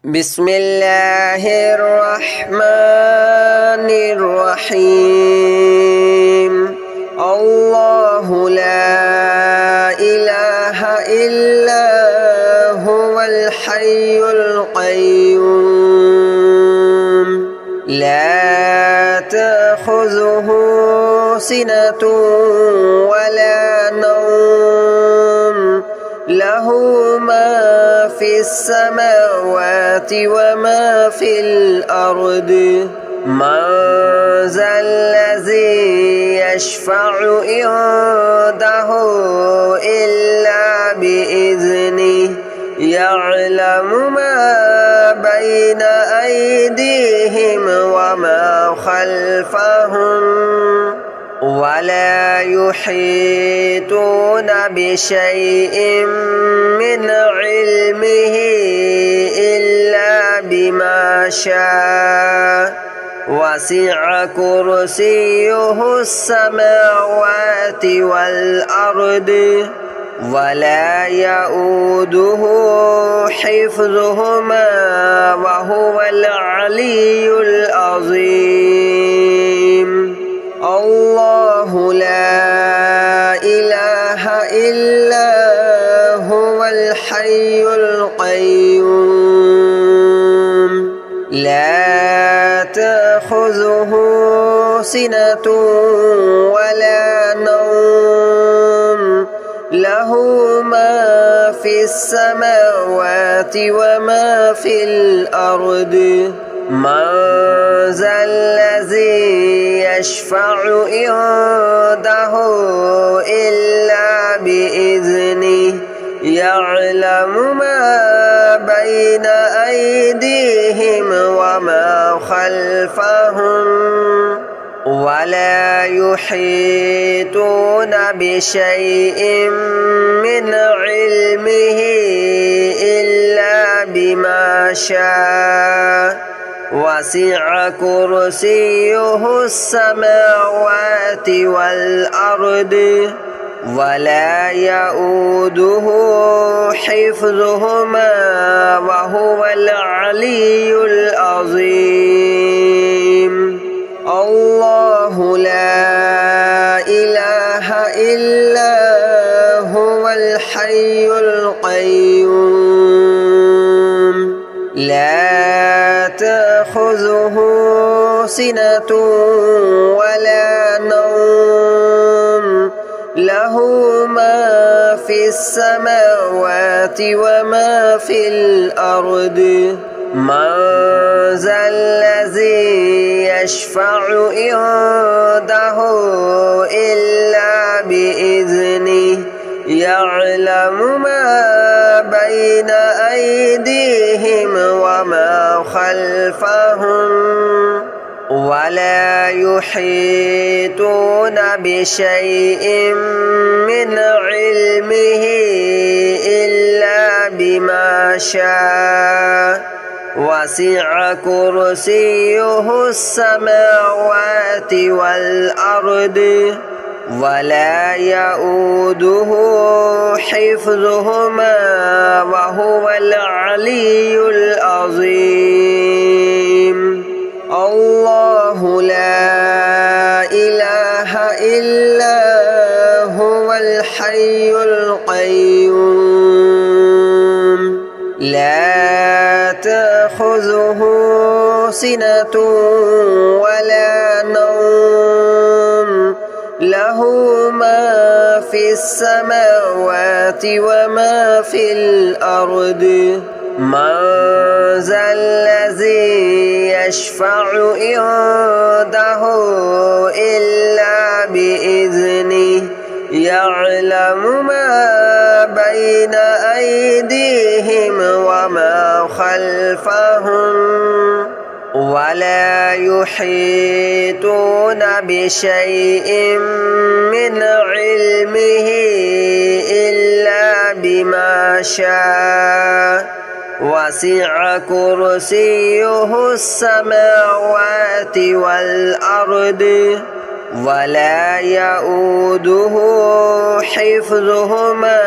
بسم الله الرحمن الرحيم الله لا إله إلا هو الحي القيوم لا تأخذه سنة ولا نوم له ما في السماوات وما في الأرض من ذا الذي يشفع عنده إلا بإذنه يعلم ما بين أيديهم وما خلفهم ولا يحيطون بشيء من علمه إلا بما شاء وسع كرسيه السماوات والأرض ولا يؤوده حفظهما وهو العلي العظيم الله لا إله إلا هو الحي القيوم لا تأخذه سنة ولا نوم له ما في السماوات وما في الأرض من ذا الذي يشفع عنده إلا بإذنه يعلم ما بين أيديهم وما خلفهم ولا يحيطون بشيء من علمه إلا بما شاء وسع كرسيه السماوات والأرض ولا يؤوده حفظهما وهو العلي العظيم الله لا إله إلا هو الحي القيوم لا تأخذه سنة ولا نوم له ما في السماوات وما في الأرض من ذا الذي يشفع عنده إلا بإذنه يعلم ما بين أيديهم وما خلفهم ولا يحيطون بشيء من علمه إلا بما شاء وسع كرسيه السماوات والأرض ولا يؤوده حفظهما وهو العلي العظيم الله لا إله إلا هو الحي القيوم لا تأخذه سنة ولا نوم له ما في السماوات وما في الأرض من ذا الذي يشفع عنده إلا بإذنه يعلم ما بين أيديهم وما خلفهم ولا يحيطون بشيء من علمه إلا بما شاء وسع كرسيه السماوات والأرض ولا يؤوده حفظهما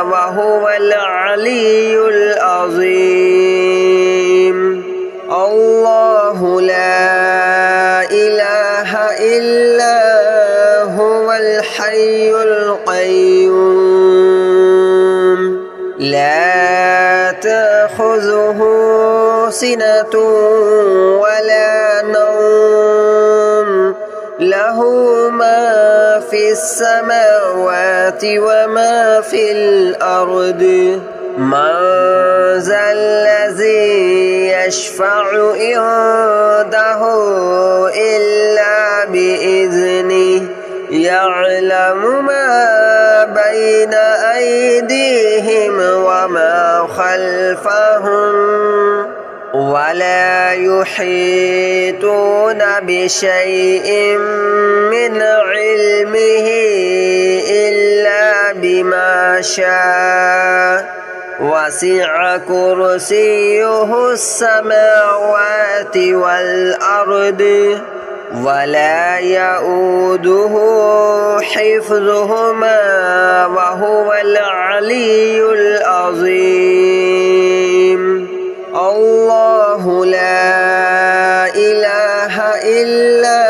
وهو العلي العظيم. تأخذه سنة ولا نوم له ما في السماوات وما في الأرض من ذا الذي يشفع عنده إلا بإذنه يعلم ما بين أيديهم وما خلفهم ولا يحيطون بشيء من علمه إلا بما شاء وسع كرسيه السماوات والأرض ولا يؤوده حفظهما وهو العلي العظيم الله لا إله إلا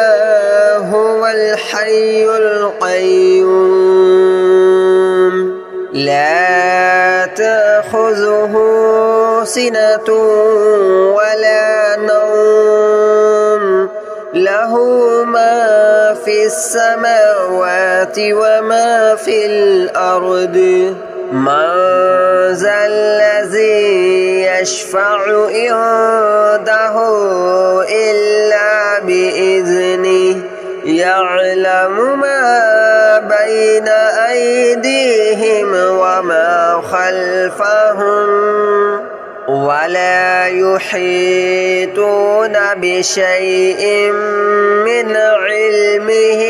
هو الحي القيوم لا تأخذه سنة ولا نوم له ما في السماوات وما في الأرض من ذا الذي يشفع عنده إلا بإذنه يعلم ما بين أيديهم وما خلفهم ولا يحيطون بشيء من علمه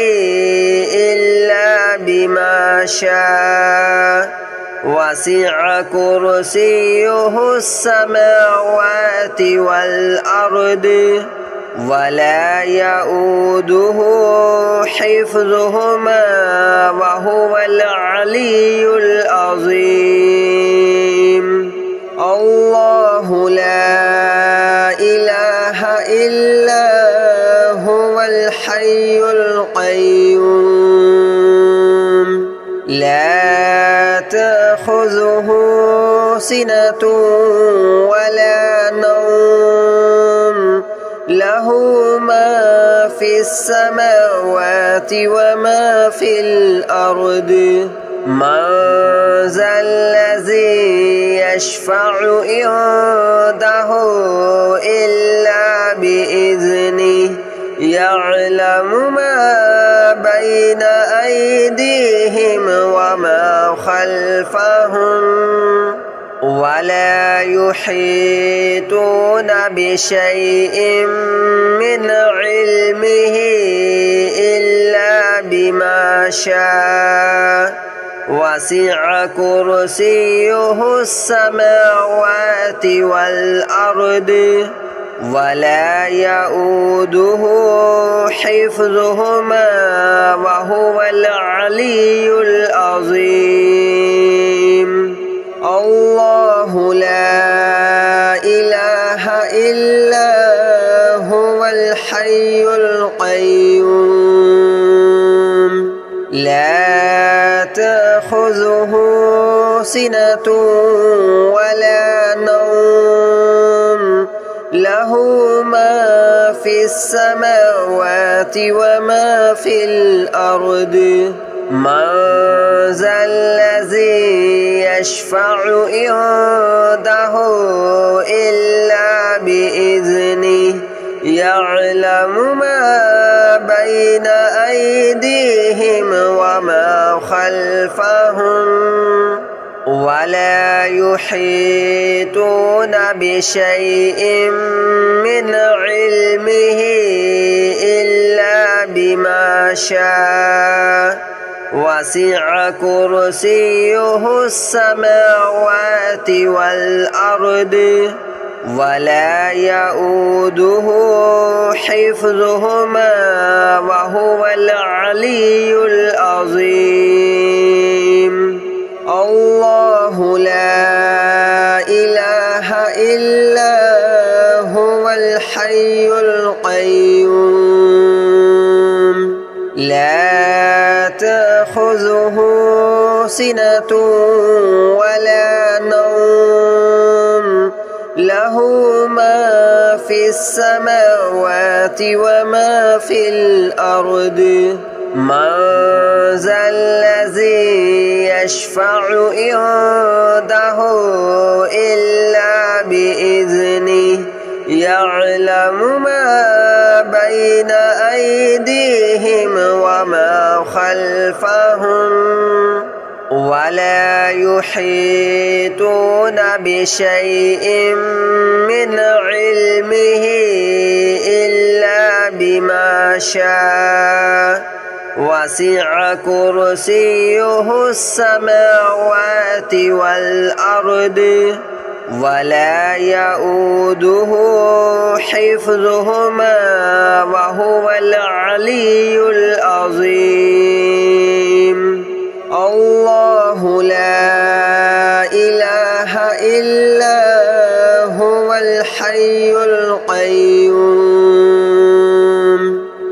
إلا بما شاء وسع كرسيه السماوات والأرض ولا يؤوده حفظهما وهو العلي العظيم الله لا إله إلا هو الحي القيوم لا تأخذه سنة ولا نوم له ما في السماوات وما في الأرض من ذا الذي يشفع عنده إلا بإذنه يعلم ما بين أيديهم وما خلفهم ولا يحيطون بشيء من علمه إلا بما شاء وسع كرسيه السماوات والأرض ولا يؤوده حفظهما وهو العلي العظيم الله لا إله إلا هو الحي القيوم لا تأخذه سنة ولا نوم له ما في السماوات وما في الأرض من ذا الذي يشفع عنده إلا بإذنه يعلم ما بين أيديهم وما خلفهم ولا يحيطون بشيء من علمه إلا بما شاء وسع كرسيه السماوات والأرض ولا يؤوده حفظهما وهو العلي العظيم الله لا إله إلا هو الحي القيوم لا تأخذه سنة ولا نوم له له ما في السماوات وما في الأرض من ذا الذي يشفع عنده إلا بإذنه يعلم ما بين أيديهم وما خلفهم ولا يحيطون بشيء من علمه إلا بما شاء وسع كرسيه السماوات والأرض ولا يؤوده حفظهما وهو العلي العظيم الله لا إله إلا هو الحي القيوم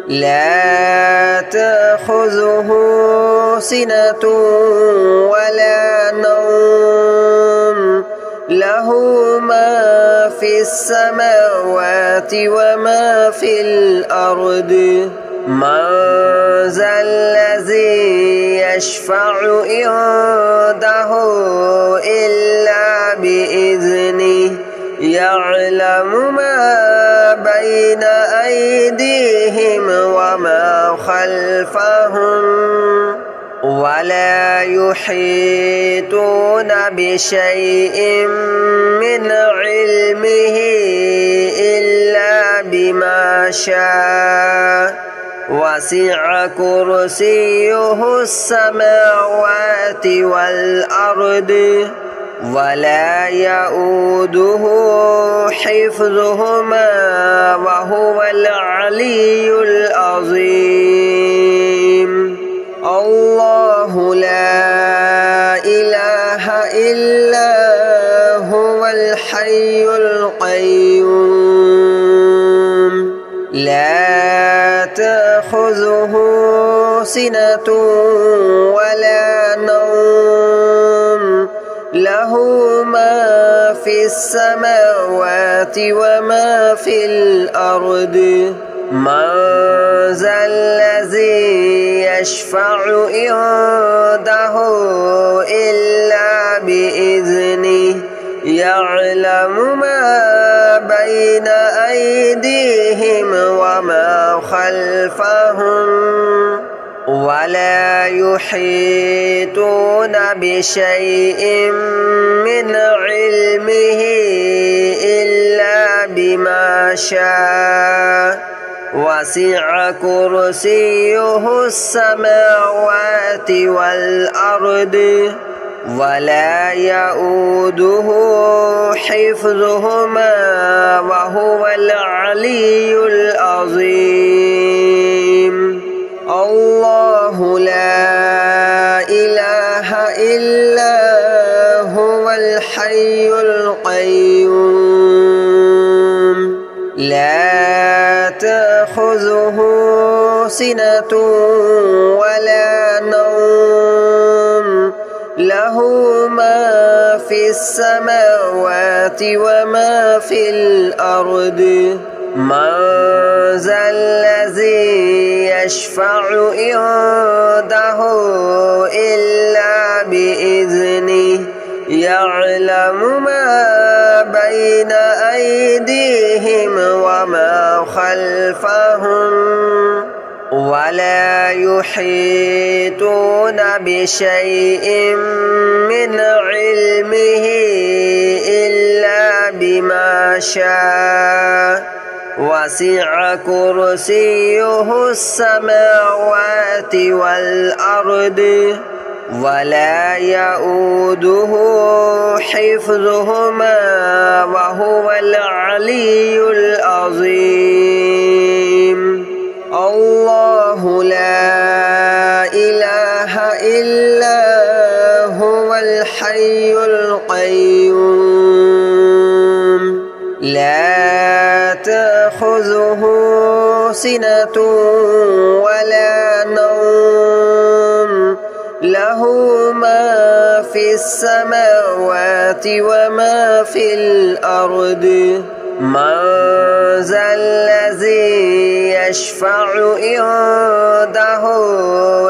لا تأخذه سنة ولا نوم له ما في السماوات وما في الأرض من ذا الذي يشفع عنده إلا بإذنه يعلم ما بين أيديهم وما خلفهم ولا يحيطون بشيء من علمه إلا بما شاء وسع كرسيه السماوات والأرض ولا يؤوده حفظهما وهو العلي العظيم الله لا إله إلا هو الحي القيوم لا تأخذه سنة ولا نوم له ما في السماوات وما في الأرض من ذا الذي يشفع عنده إلا بإذنه يعلم ما بين أيديهم وما خلفهم ولا يحيطون بشيء من علمه إلا بما شاء وسع كرسيه السماوات والأرض ولا يؤوده حفظهما وهو العلي العظيم الله لا إله إلا هو الحي القيوم لا تأخذه سنة ولا نوم له ما في السماوات وما في الأرض من ذا الذي يشفع عنده إلا بإذنه يعلم ما بين أيديهم وما خلفهم ولا يحيطون بشيء من علمه إلا بما شاء وسع كرسيه السماوات والأرض ولا يؤوده حفظهما وهو العلي العظيم الله لا إله إلا هو الحي القيوم لا تأخذه سنة ولا نوم له له ما في السماوات وما في الأرض من ذا الذي يشفع عنده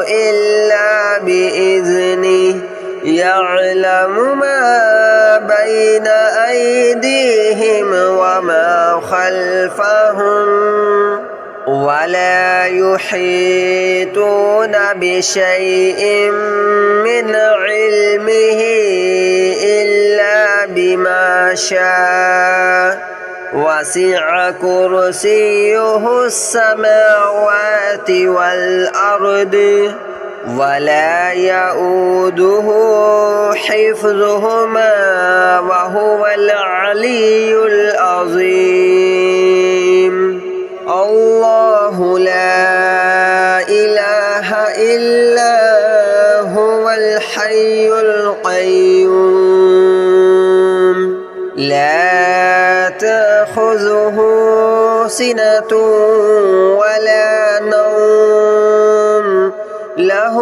إلا بإذنه يعلم ما بين أيديهم وما خلفهم ولا يحيطون بشيء من علمه إلا بما شاء وسع كرسيه السماوات والأرض ولا يؤوده حفظهما وهو العلي العظيم الله لا إله إلا هو الحي القيوم لا تأخذه سنة ولا نوم له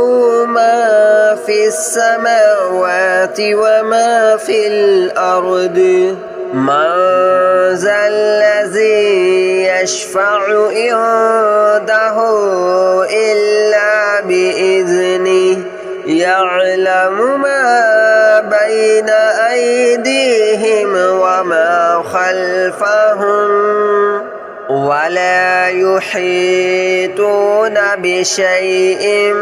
ما في السماوات وما في الأرض من ذا الذي يشفع عنده إلا بإذنه يعلم ما بين أيديهم وما خلفهم ولا يحيطون بشيء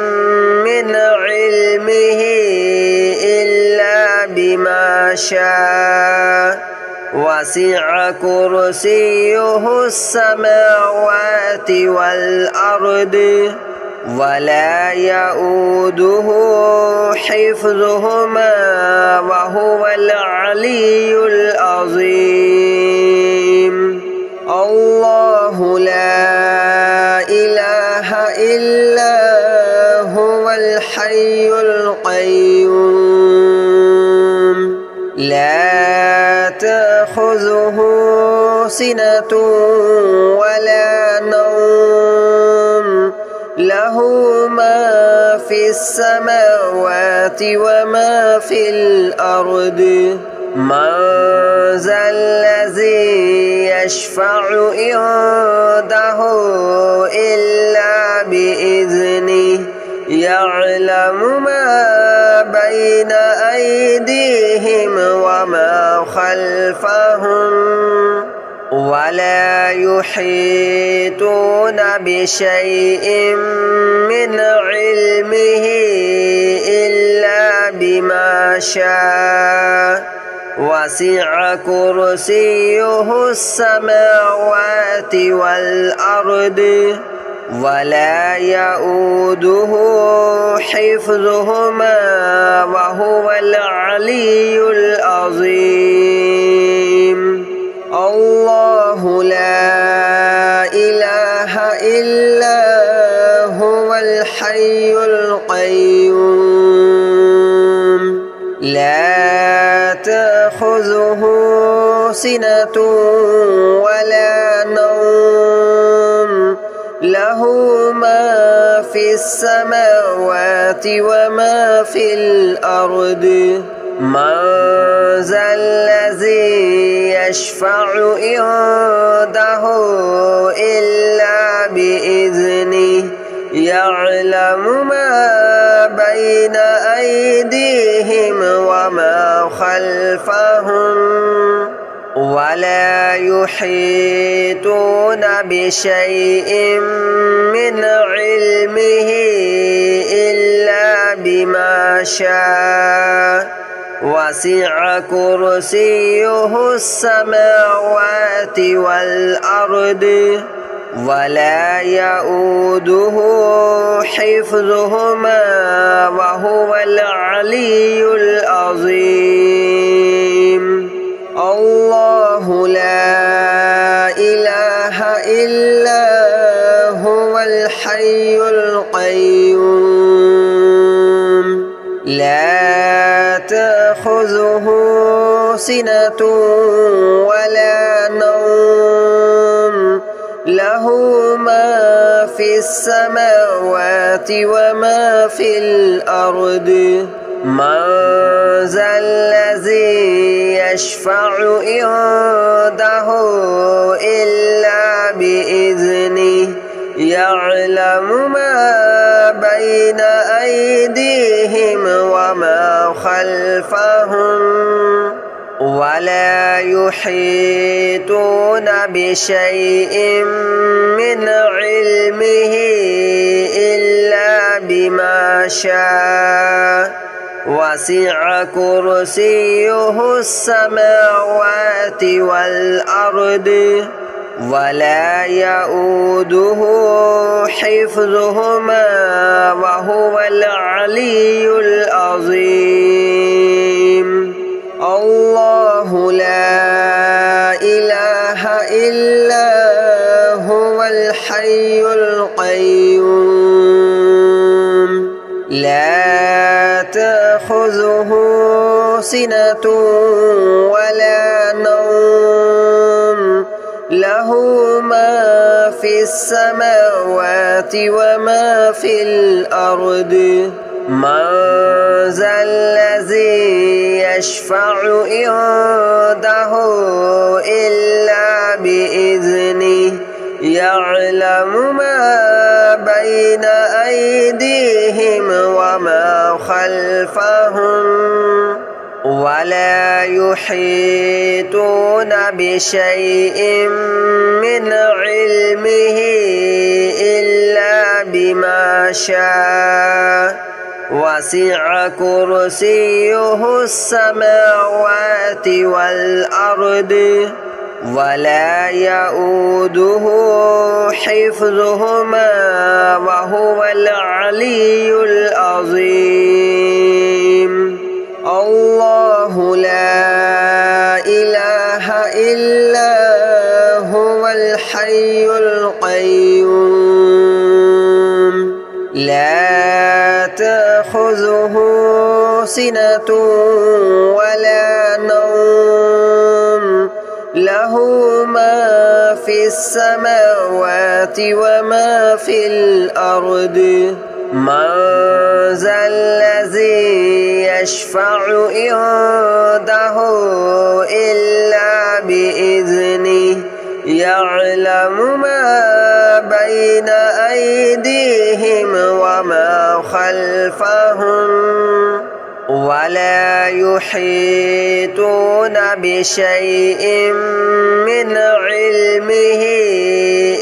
من علمه إلا بما شاء وسع كرسيه السماوات والأرض ولا يؤوده حفظهما وهو العلي العظيم الله لا إله إلا هو الحي القيوم لا تأخذه سنة ولا نوم له ما في السماوات وما في الأرض من ذا الذي يشفع عنده إلا بإذنه يعلم ما بين أيديهم وما خلفهم ولا يحيطون بشيء من علمه إلا بما شاء وسع كرسيه السماوات والأرض ولا يؤوده حفظهما وهو العلي العظيم الله لا إله إلا هو الحي القيوم لا تأخذه سنة ولا نوم له ما في السماوات وما في الأرض من ذا الذي يشفع عنده إلا بإذنه يعلم ما بين أيديهم وما خلفهم ولا يحيطون بشيء من علمه إلا بما شاء وسع كرسيه السماوات والأرض ولا يؤوده حفظهما وهو العلي العظيم الله لا إله إلا هو الحي القيوم لا تأخذه سنة ولا نوم له ما في السماوات وما في الأرض من ذا الذي يشفع عنده إلا بإذنه يعلم ما بين أيديهم وما خلفهم ولا يحيطون بشيء من علمه إلا بما شاء وسع كرسيه السماوات والأرض ولا يؤوده حفظهما وهو العلي العظيم الله لا إله إلا هو الحي القيوم لا تأخذه سنة ولا نوم له ما في السماوات وما في الأرض من ذا الذي يشفع عنده إلا بإذنه يعلم ما بين أيديهم وما خلفهم ولا يحيطون بشيء من علمه إلا بما شاء وسع كرسيه السماوات والأرض ولا يؤوده حفظهما وهو العلي العظيم الله لا إله إلا هو الحي القيوم لا تأخذه سنة ولا نوم له ما في السماوات وما في الأرض من ذا الذي يشفع عنده إلا بإذنه يعلم ما بين أيديهم وما خلفهم ولا يحيطون بشيء من علمه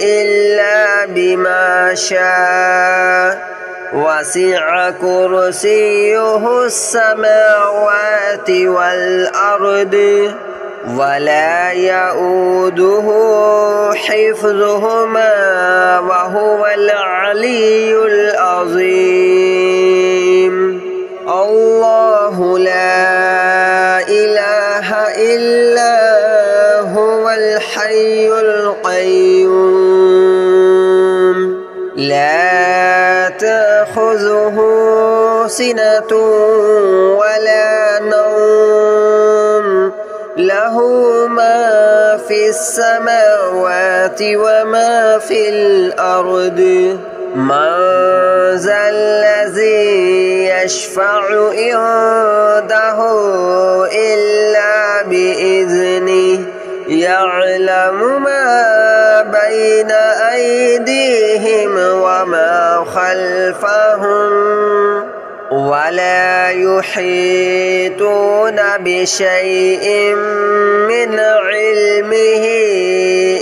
إلا بما شاء وسع كرسيه السماوات والأرض ولا يؤوده حفظهما وهو العلي العظيم الله لا إله إلا هو الحي القيوم لا تأخذه سنة ولا نوم له ما في السماوات وما في الأرض من ذا الذي يشفع عنده إلا بإذنه يعلم ما بين أيديهم وما خلفهم ولا يحيطون بشيء من علمه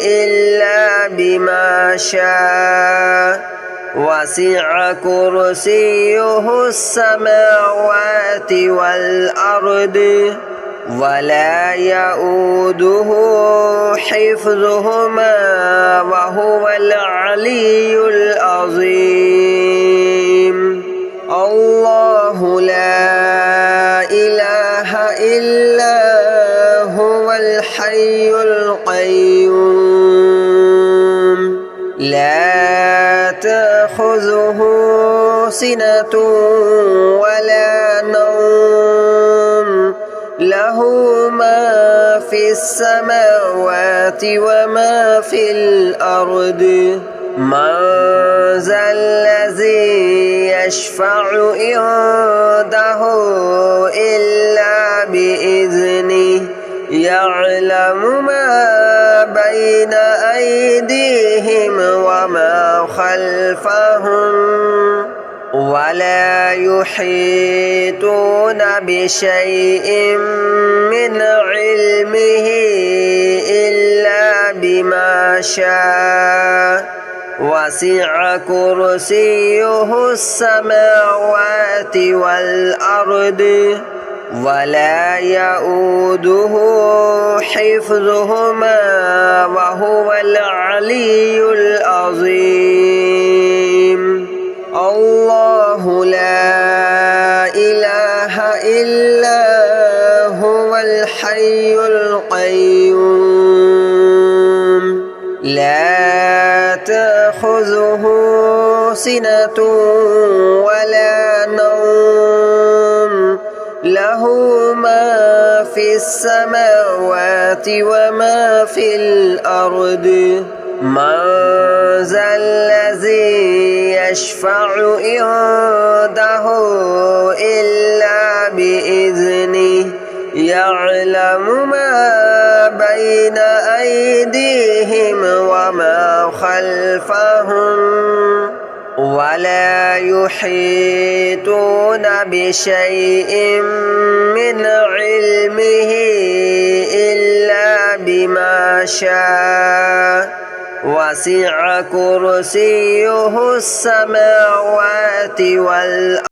إلا بما شاء وسع كرسيه السماوات والأرض ولا يؤوده حفظهما وهو العلي العظيم الله لا إله إلا هو الحي القيوم لا تأخذه سنة ولا نوم له ما في السماوات وما في الأرض من ذا الذي يشفع عنده إلا بإذنه يعلم ما بين أيديهم وما خلفهم ولا يحيطون بشيء من علمه إلا بما شاء وسع كرسيه السماوات والأرض ولا يؤوده حفظهما وهو العلي العظيم الله لا إله إلا هو الحي القيوم لا تأخذه سنة ولا نوم له ما في السماوات وما في الأرض من ذا الذي يشفع عنده إلا بإذنه يعلم ما بين أيديهم وما خلفهم ولا يحيطون بشيء من علمه إلا بما شاء وسع كرسيه السماوات والأرض